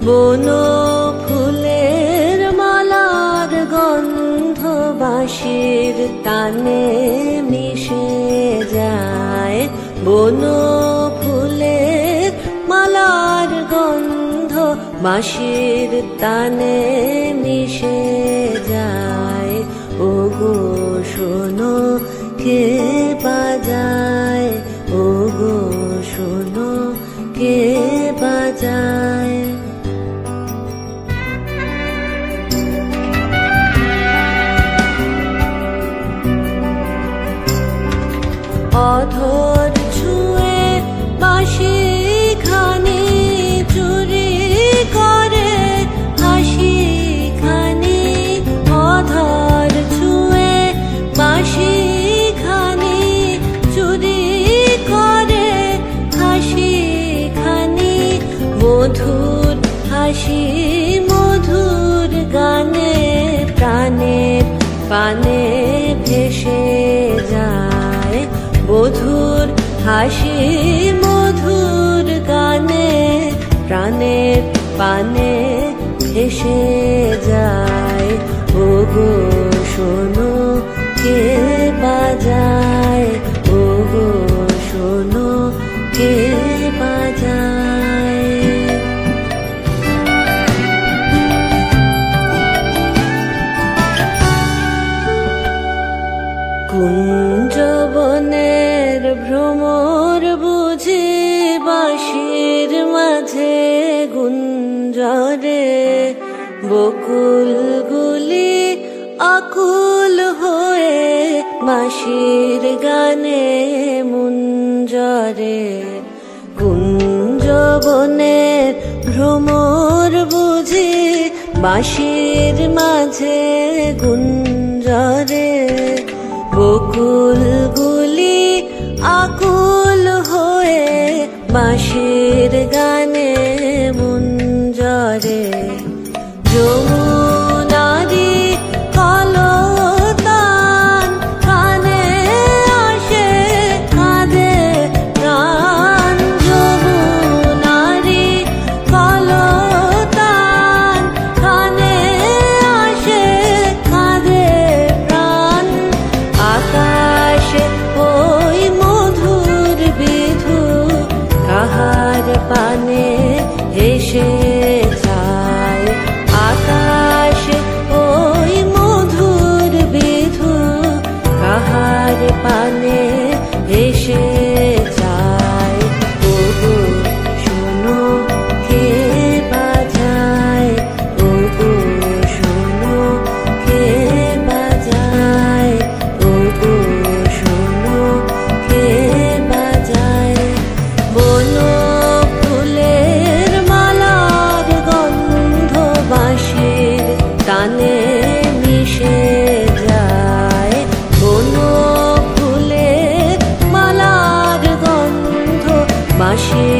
বনো ফুলের মালার গন্ধ বাঁশির তানে মিশে যায়। বনো ফুলের মালার গন্ধ বাঁশির তানে মিশে যায়। ওগো শোনো কে বাজায়, ওগো শোনো কে বাজায়। অধর ছুঁয়ে বাঁশি খানি চুরি করে হাসি খানি। অধর ছুঁয়ে বাঁশি খানি চুরি করে হাসি খানি। মধুর হাসি মধুর গানে প্রাণের পানে ভেসে যায়। মধুর হাসি মধুর গানে প্রাণের পানে ভেসে যায়। ওগো শোনো কে বাজায়, ওগো শোনো কে বাজায়। কুঞ্জবনের ভ্রমর বুঝি বাঁশির মাঝে গুঞ্জরে। বকুলগুলি আকুল হয়ে বাঁশির গানে মুঞ্জরে। কুঞ্জবনের ভ্রমর বুঝি বাঁশির মাঝে গুঞ্জরে। বকুলগুলি আকুল হয়ে বাঁশির গানে মুঞ্জরে। যমুনারি কলতান কানে আসে কাঁদে প্রাণ। যমুনারি কলতান কানে আসে কাঁদে প্রাণ। আকাশে ওই মধুর বিধু কাহার পানে হেসে যায়। আকাশে ওই মধুর বিধু কাহার পানে হেসে যায়। ওগো শোনো কে বাজায়, ওগো শোনো কে বাজায়, ওগো শোনো কে বাজায়। বনো ফুলের মালার গন্ধ বাঁশির তানে মিশে যায়। বনো ফুলের মালার গন্ধ বাঁশির